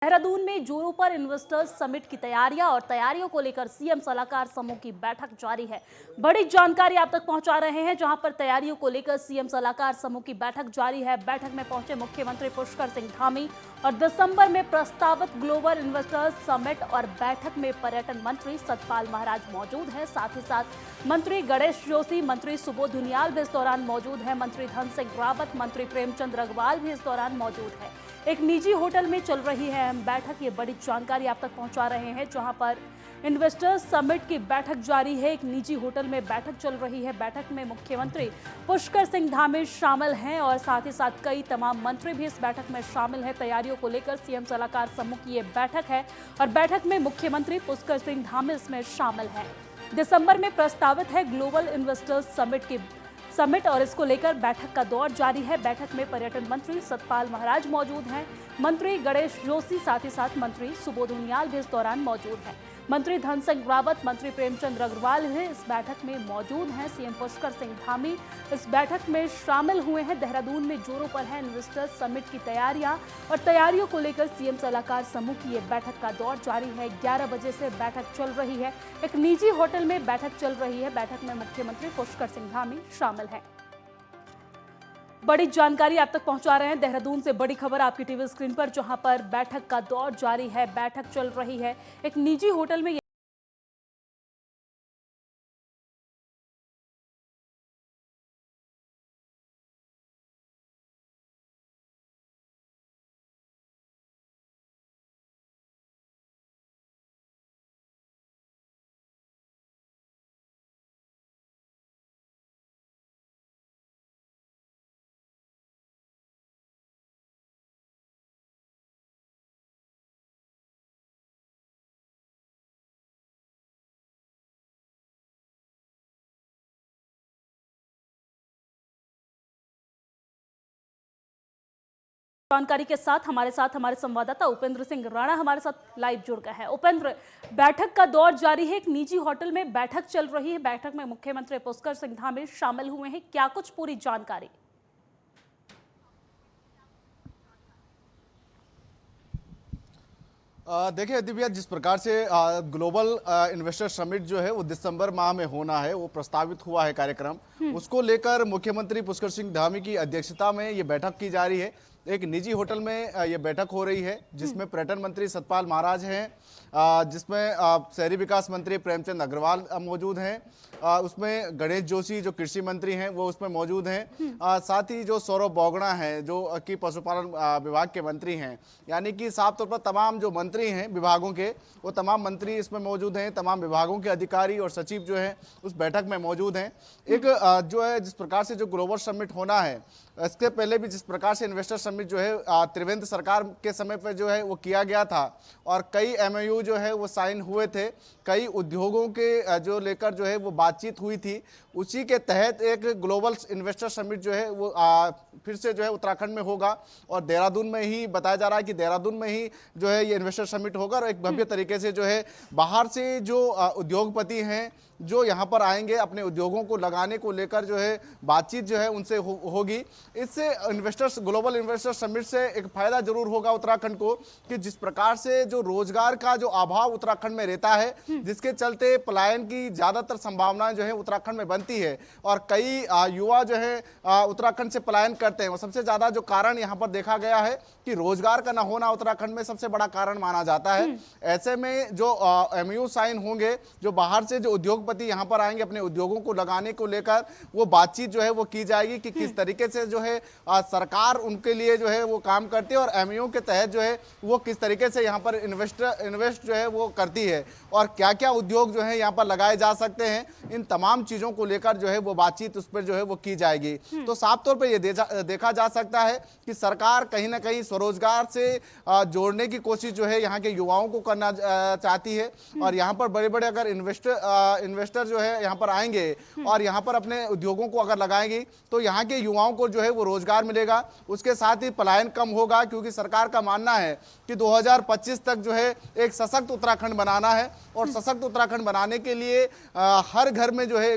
देहरादून में जोरों पर इन्वेस्टर्स समिट की तैयारियां और तैयारियों को लेकर सीएम सलाहकार समूह की बैठक जारी है। बड़ी जानकारी आप तक पहुंचा रहे हैं, जहां पर तैयारियों को लेकर सीएम सलाहकार समूह की बैठक जारी है। बैठक में पहुंचे मुख्यमंत्री पुष्कर सिंह धामी और दिसंबर में प्रस्तावित ग्लोबल इन्वेस्टर्स समिट और बैठक में पर्यटन मंत्री सतपाल महाराज मौजूद है। साथ ही साथ मंत्री गणेश जोशी, मंत्री सुबोध दुनियाल भी इस दौरान मौजूद है। मंत्री धन सिंह रावत, मंत्री प्रेमचंद अग्रवाल भी इस दौरान मौजूद है। एक निजी होटल में चल रही है अहम बैठक। ये बड़ी जानकारी आप तक पहुंचा रहे हैं, जहां पर इन्वेस्टर्स समिट की बैठक जारी है। एक निजी होटल में बैठक चल रही है। बैठक में मुख्यमंत्री पुष्कर सिंह धामी शामिल हैं और साथ ही साथ कई तमाम मंत्री भी इस बैठक में शामिल हैं। तैयारियों को लेकर सीएम सलाहकार समूह की ये बैठक है और बैठक में मुख्यमंत्री पुष्कर सिंह धामी इसमें शामिल हैं। दिसंबर में प्रस्तावित है ग्लोबल इन्वेस्टर्स समिट और इसको लेकर बैठक का दौर जारी है। बैठक में पर्यटन मंत्री सतपाल महाराज मौजूद हैं, मंत्री गणेश जोशी, साथ ही साथ मंत्री सुबोध दुनियाल भी इस दौरान मौजूद हैं। मंत्री धन सिंह रावत, मंत्री प्रेमचंद अग्रवाल भी इस बैठक में मौजूद हैं। सीएम पुष्कर सिंह धामी इस बैठक में शामिल हुए हैं। देहरादून में जोरों पर है इन्वेस्टर्स समिट की तैयारियां और तैयारियों को लेकर सीएम सलाहकार समूह की ये बैठक का दौर जारी है। 11 बजे से बैठक चल रही है। एक निजी होटल में बैठक चल रही है। बैठक में मुख्यमंत्री पुष्कर सिंह धामी शामिल हैं। बड़ी जानकारी आप तक पहुंचा रहे हैं देहरादून से। बड़ी खबर आपकी टीवी स्क्रीन पर, जहां पर बैठक का दौर जारी है, बैठक चल रही है। एक निजी होटल में जानकारी के साथ हमारे संवाददाता उपेंद्र सिंह राणा हमारे साथ लाइव जुड़ गए हैं। उपेंद्र, बैठक का दौर जारी है। एक निजी होटल में बैठक चल रही है। बैठक में मुख्यमंत्री पुष्कर सिंह धामी शामिल हुए हैं। क्या कुछ पूरी जानकारी? देखिए दिव्या, जिस प्रकार से ग्लोबल इन्वेस्टर समिट जो है वो दिसंबर माह में होना है, वो प्रस्तावित हुआ है कार्यक्रम। उसको लेकर मुख्यमंत्री पुष्कर सिंह धामी की अध्यक्षता में ये बैठक की जा रही है। एक निजी होटल में ये बैठक हो रही है, जिसमें पर्यटन मंत्री सतपाल महाराज हैं, जिसमें शहरी विकास मंत्री प्रेमचंद अग्रवाल मौजूद हैं, उसमें गणेश जोशी जो कृषि मंत्री हैं वो उसमें मौजूद हैं, साथ ही जो सौरभ बोगड़ा हैं जो कि पशुपालन विभाग के मंत्री हैं। यानी कि साफ तौर पर तमाम जो मंत्री हैं विभागों के, वो तमाम मंत्री इसमें मौजूद हैं। तमाम विभागों के अधिकारी और सचिव जो है उस बैठक में मौजूद हैं। एक जो है जिस प्रकार से जो ग्लोबल समिट होना है, इसके पहले भी जिस प्रकार से इन्वेस्टर समिट जो है त्रिवेंद्र सरकार के समय पर जो है वो किया गया था और कई एमओयू जो है वो साइन हुए थे, कई उद्योगों के जो लेकर जो है वो बातचीत हुई थी। उसी के तहत एक ग्लोबल इन्वेस्टर समिट जो है वो फिर से जो है उत्तराखंड में होगा और देहरादून में ही बताया जा रहा है कि देहरादून में ही जो है ये इन्वेस्टर समिट होगा और एक भव्य तरीके से जो है बाहर से जो उद्योगपति हैं जो यहाँ पर आएंगे अपने उद्योगों को लगाने को लेकर जो है बातचीत जो है उनसे होगी। इससे इन्वेस्टर्स ग्लोबल इन्वेस्टर समिट से एक फायदा जरूर होगा उत्तराखंड को, कि जिस प्रकार से जो रोजगार का जो अभाव उत्तराखंड में रहता है, जिसके चलते पलायन की ज्यादातर संभावनाएं जो है उत्तराखंड में बनती है और कई युवा जो है उत्तराखंड से पलायन करते हैं। सबसे ज्यादा जो कारण यहाँ पर देखा गया है कि रोजगार का न होना उत्तराखंड में सबसे बड़ा कारण माना जाता है। ऐसे में जो एमओयू साइन होंगे, जो बाहर से जो उद्योगपति यहाँ पर आएंगे अपने उद्योगों को लगाने को लेकर, वो बातचीत जो है वो की जाएगी कि किस तरीके से जो है सरकार उनके लिए जो है वो काम करती है और एमओयू के तहत जो है वो किस तरीके से यहाँ पर इन्वेस्ट जो है वो करती है और क्या क्या उद्योग जो है यहाँ पर लगाए जा सकते हैं। इन तमाम चीजों को लेकर जो है वो बातचीत उस पर जो है वो की जाएगी। तो साफ तौर पर ये देखा जा सकता है कि सरकार कहीं ना कहीं स्वरोजगार से जोड़ने की कोशिश जो है यहाँ के युवाओं को करना चाहती है और यहाँ पर बड़े बड़े अगर इन्वेस्टर जो है यहाँ पर आएंगे और यहाँ पर अपने उद्योगों को अगर लगाएंगे तो यहाँ के युवाओं को जो है वो रोजगार मिलेगा। उसके साथ साथ ही पलायन कम होगा, क्योंकि सरकार का मानना है कि 2025 तक जो है एक सशक्त उत्तराखंड बनाना है और सशक्त उत्तराखंड बनाने के लिए हर घर में जो है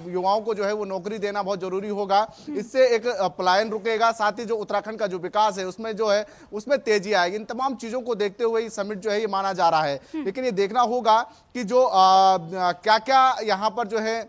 युवाओं को जो है वो नौकरी देना बहुत जरूरी होगा। इससे एक पलायन रुकेगा, साथ ही जो उत्तराखंड का जो विकास है उसमें जो है उसमें तेजी आएगी। इन तमाम चीजों को देखते हुए ये समिट जो है ये माना जा रहा है। लेकिन ये देखना होगा कि जो क्या क्या यहाँ पर जो है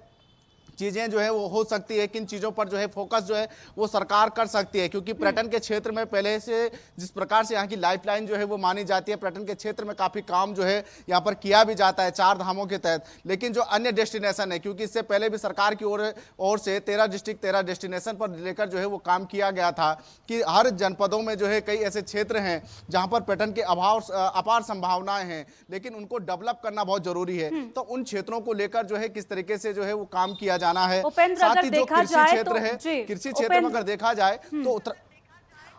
चीजें जो है वो हो सकती है, किन चीजों पर जो है फोकस जो है वो सरकार कर सकती है, क्योंकि पर्यटन के क्षेत्र में पहले से जिस प्रकार से यहाँ की लाइफलाइन जो है वो मानी जाती है, पर्यटन के क्षेत्र में काफी काम जो है यहाँ पर किया भी जाता है 4 धामों के तहत। लेकिन जो अन्य डेस्टिनेशन है, क्योंकि इससे पहले भी सरकार की ओर से 13 डिस्ट्रिक्ट 13 डेस्टिनेशन पर लेकर जो है वो काम किया गया था कि हर जनपदों में जो है कई ऐसे क्षेत्र हैं जहां पर पर्यटन के अपार संभावनाएं हैं, लेकिन उनको डेवलप करना बहुत जरूरी है। तो उन क्षेत्रों को लेकर जो है किस तरीके से जो है वो काम किया जाना है। साथ ही जो कृषि क्षेत्र है, कृषि क्षेत्र में अगर देखा जाए तो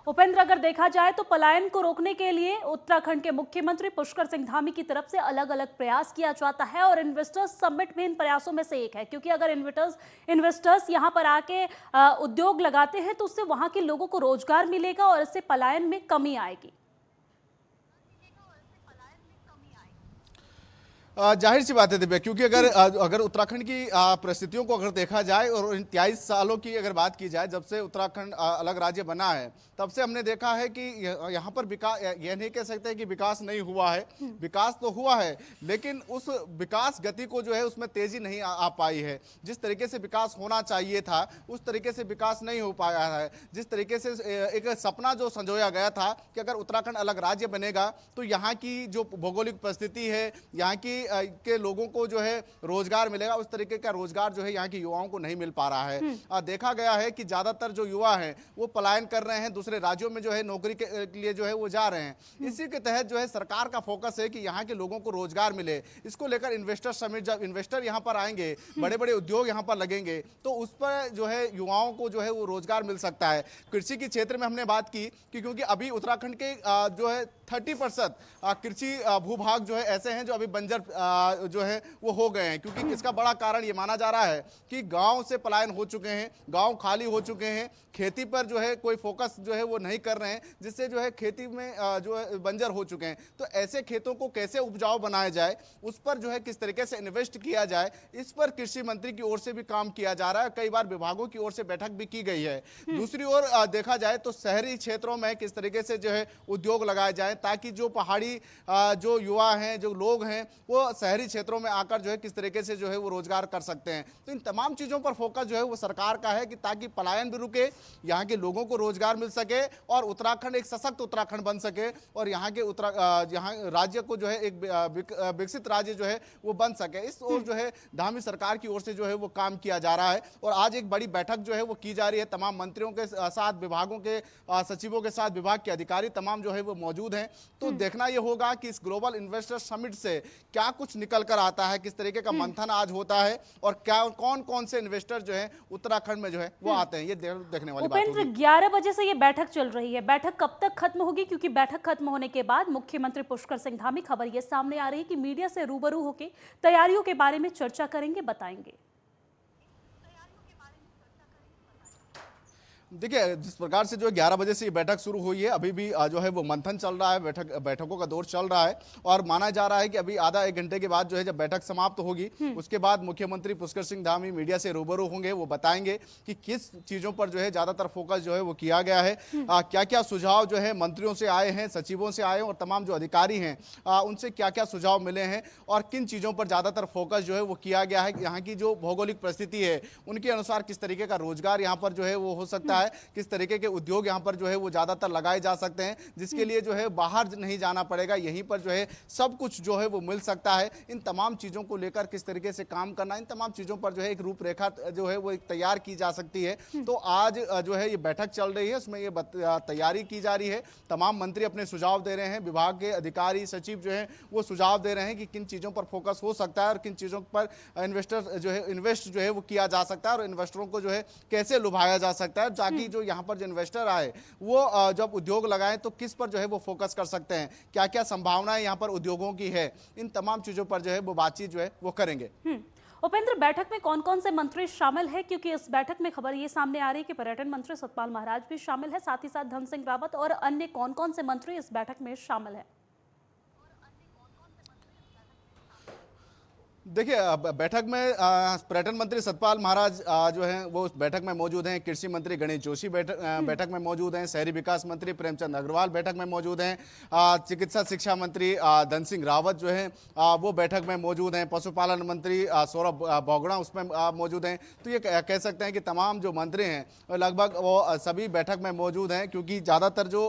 उपेंद्र, अगर देखा जाए तो पलायन को रोकने के लिए उत्तराखंड के मुख्यमंत्री पुष्कर सिंह धामी की तरफ से अलग अलग प्रयास किया जाता है और इन्वेस्टर्स समिट भी इन प्रयासों में से एक है, क्योंकि अगर इन्वेस्टर्स यहां पर आके उद्योग लगाते हैं तो उससे वहां के लोगों को रोजगार मिलेगा और इससे पलायन में कमी आएगी। जाहिर सी बात है दिव्या, क्योंकि अगर उत्तराखंड की परिस्थितियों को अगर देखा जाए और इन 23 सालों की अगर बात की जाए, जब से उत्तराखंड अलग राज्य बना है तब से हमने देखा है कि यहाँ पर विकास, यह नहीं कह सकते कि विकास नहीं हुआ है, विकास तो हुआ है, लेकिन उस विकास गति को जो है उसमें तेजी नहीं आ पाई है। जिस तरीके से विकास होना चाहिए था उस तरीके से विकास नहीं हो पाया है। जिस तरीके से एक सपना जो संजोया गया था कि अगर उत्तराखंड अलग राज्य बनेगा तो यहाँ की जो भौगोलिक परिस्थिति है, यहाँ की के लोगों को जो है रोजगार मिलेगा, उस तरीके का रोजगार जो है यहाँ के युवाओं को नहीं मिल पा रहा है। देखा गया है कि ज्यादातर जो युवा हैं वो पलायन कर रहे हैं, दूसरे राज्यों में जो है नौकरी के लिए जो है वो जा रहे हैं। इसी के तहत जो है सरकार का फोकस है कि यहाँ के लोगों को रोजगार मिले। इसको लेकर इन्वेस्टर समिट, जब इन्वेस्टर यहाँ पर आएंगे, बड़े बड़े उद्योग यहाँ पर लगेंगे तो उस पर जो है युवाओं को जो है वो रोजगार मिल सकता है। कृषि के क्षेत्र में हमने बात की कि क्योंकि अभी उत्तराखंड के जो है 30% कृषि भूभाग जो है ऐसे हैं जो अभी बंजर जो है वो हो गए हैं, क्योंकि इसका बड़ा कारण ये माना जा रहा है कि गांव से पलायन हो चुके हैं, गांव खाली हो चुके हैं, खेती पर जो है कोई फोकस जो है वो नहीं कर रहे हैं, जिससे जो है खेती में जो है बंजर हो चुके हैं। तो ऐसे खेतों को कैसे उपजाऊ बनाया जाए, उस पर जो है किस तरीके से इन्वेस्ट किया जाए, इस पर कृषि मंत्री की ओर से भी काम किया जा रहा है। कई बार विभागों की ओर से बैठक भी की गई है। दूसरी ओर देखा जाए तो शहरी क्षेत्रों में किस तरीके से जो है उद्योग लगाए जाए, ताकि जो पहाड़ी जो युवा हैं, जो लोग हैं, वो शहरी क्षेत्रों में आकर जो है किस तरीके से जो है वो रोजगार कर सकते हैं। तो इन तमाम चीजों पर फोकस जो है वो सरकार का है कि ताकि पलायन भी रुके, यहाँ के लोगों को रोजगार मिल सके और उत्तराखंड एक सशक्त उत्तराखंड बन सके और यहाँ के यहाँ राज्य को जो है एक विकसित राज्य जो है वो बन सके। इस ओर जो है धामी सरकार की ओर से जो है वो काम किया जा रहा है और आज एक बड़ी बैठक जो है वो की जा रही है। तमाम मंत्रियों के साथ, विभागों के सचिवों के साथ, विभाग के अधिकारी तमाम जो है वो मौजूद हैं। तो देखना यह होगा कि इस ग्लोबल इन्वेस्टर समिट से क्या कुछ निकल कर आता है, किस तरीके का मंथन आज होता है और क्या कौन कौन से इन्वेस्टर जो है उत्तराखंड में जो है वो आते हैं, ये देखने वाली बात होगी। 11 बजे से ये बैठक चल रही है, बैठक कब तक खत्म होगी? क्योंकि बैठक खत्म होने के बाद मुख्यमंत्री पुष्कर सिंह धामी, खबर ये सामने आ रही है कि मीडिया से रूबरू होकर तैयारियों के बारे में चर्चा करेंगे, बताएंगे। देखिए, जिस प्रकार से जो 11 बजे से ये बैठक शुरू हुई है, अभी भी जो है वो मंथन चल रहा है, बैठकों का दौर चल रहा है और माना जा रहा है कि अभी आधा एक घंटे के बाद जो है जब बैठक समाप्त होगी उसके बाद मुख्यमंत्री पुष्कर सिंह धामी मीडिया से रूबरू होंगे। वो बताएंगे कि किस चीजों पर जो है ज्यादातर फोकस जो है वो किया गया है, क्या क्या सुझाव जो है मंत्रियों से आए हैं, सचिवों से आए हैं और तमाम जो अधिकारी हैं उनसे क्या क्या सुझाव मिले हैं और किन चीजों पर ज्यादातर फोकस जो है वो किया गया है। यहाँ की जो भौगोलिक परिस्थिति है उनके अनुसार किस तरीके का रोजगार यहाँ पर जो है वो हो सकता है, किस तरीके के उद्योग यहाँ पर जो है वो ज्यादातर लगाए जा सकते हैं, जिसके लिए जो है बाहर नहीं जाना पड़ेगा, यहीं पर जो है सब कुछ जो है वो मिल सकता है। इन तमाम चीजों को लेकर किस तरीके से काम करना, इन तमाम चीजों पर जो है एक रूपरेखा जो है वो तैयार की जा सकती है। तो आज जो है ये बैठक चल रही है, उसमें ये तैयारी की जा रही है। तमाम मंत्री अपने सुझाव दे रहे हैं, विभाग के अधिकारी, सचिव जो है वो सुझाव दे रहे हैं कि किन चीजों पर फोकस हो सकता है और किन चीजों पर इन्वेस्ट जो है वो किया जा सकता है और इन्वेस्टरों को जो है कैसे लुभाया जा सकता है, ताकि जो यहाँ पर जो इन्वेस्टर आए वो जब उद्योग लगाएं तो किस पर जो है वो फोकस कर सकते हैं, क्या क्या संभावनाएं यहाँ पर उद्योगों की है, इन तमाम चीजों पर जो है वो बातचीत जो है वो करेंगे। उपेंद्र, बैठक में कौन कौन से मंत्री शामिल है? क्योंकि इस बैठक में खबर ये सामने आ रही है कि पर्यटन मंत्री सतपाल महाराज भी शामिल है, साथ ही साथ धन सिंह रावत और अन्य कौन कौन से मंत्री इस बैठक में शामिल है? देखिए, बैठक में पर्यटन मंत्री सतपाल महाराज जो हैं वो उस बैठक में मौजूद हैं। कृषि मंत्री गणेश जोशी बैठक में मौजूद हैं। शहरी विकास मंत्री प्रेमचंद अग्रवाल बैठक में मौजूद हैं। चिकित्सा शिक्षा मंत्री धन सिंह रावत जो हैं वो बैठक में मौजूद हैं। पशुपालन मंत्री सौरभ बोगड़ा उसमें मौजूद हैं। तो ये कह सकते हैं कि तमाम जो मंत्री हैं लगभग वो सभी बैठक में मौजूद हैं, क्योंकि ज़्यादातर जो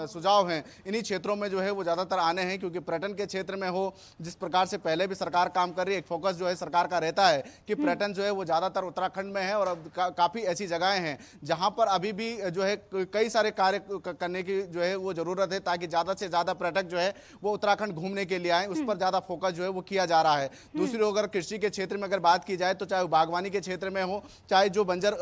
सुझाव हैं इन्हीं क्षेत्रों में जो है वो ज़्यादातर आने हैं। क्योंकि पर्यटन के क्षेत्र में हो, जिस प्रकार से पहले भी सरकार काम कर रही है, एक फोकस जो है सरकार का रहता है कि पर्यटन जो है वो ज्यादातर उत्तराखंड में है और अब काफी ऐसी जगहें हैं जहां पर अभी भी जो है कई सारे कार्य करने की जो है वो जरूरत है, ताकि ज्यादा से ज्यादा पर्यटक जो है वो उत्तराखंड घूमने के लिए आए। उस पर ज्यादा फोकस जो है वो किया जा रहा है। दूसरी ओर अगर कृषि के क्षेत्र में अगर बात की जाए तो चाहे बागवानी के क्षेत्र में हो, चाहे जो बंजर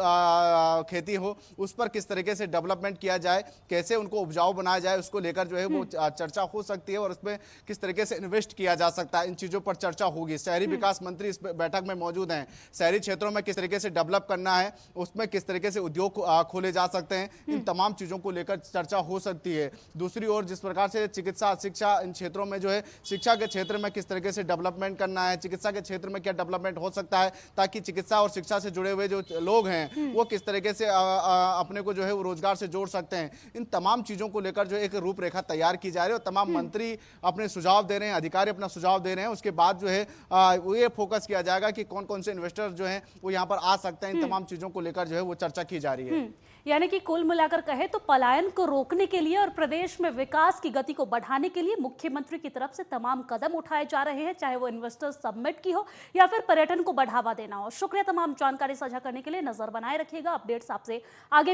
खेती हो, उस पर किस तरीके से डेवलपमेंट किया जाए, कैसे उनको उपजाऊ बनाया जाए, उसको लेकर जो है वो चर्चा हो सकती है और उसमें किस तरीके से इन्वेस्ट किया जा सकता है, इन चीजों पर चर्चा होगी। शहरी विकास मंत्री इस बैठक में मौजूद हैं। शहरी क्षेत्रों में किस तरीके से डेवलप करना है, उसमें किस तरीके से उद्योग खोले जा सकते हैं, इन तमाम चीजों को लेकर चर्चा हो सकती है। दूसरी ओर जिस प्रकार से चिकित्सा शिक्षा इन क्षेत्रों में जो है शिक्षा के क्षेत्र में किस तरीके से डेवलपमेंट करना है, चिकित्सा के क्षेत्र में क्या डेवलपमेंट हो सकता है, ताकि चिकित्सा और शिक्षा से जुड़े हुए जो लोग हैं वो किस तरीके से अपने को जो है वो रोजगार से जोड़ सकते हैं, इन तमाम चीजों को लेकर जो एक रूपरेखा तैयार की जा रही है और तमाम मंत्री अपने सुझाव दे रहे हैं, अधिकारी अपना सुझाव दे रहे हैं। उसके बाद जो है ये फोकस किया जाएगा कि कौन कौन से इन्वेस्टर जो हैं वो यहाँ पर आ सकते हैं। इन तमाम चीजों को लेकर जो है वो चर्चा की जा रही है। यानी कि कुल मिलाकर कहे तो पलायन को रोकने के लिए और प्रदेश में विकास की गति को बढ़ाने के लिए मुख्यमंत्री की तरफ से तमाम कदम उठाए जा रहे हैं, चाहे वो इन्वेस्टर्स समिट की हो या फिर पर्यटन को बढ़ावा देना हो। शुक्रिया तमाम जानकारी साझा करने के लिए। नजर बनाए रखिएगा, अपडेट्स आपसे आगे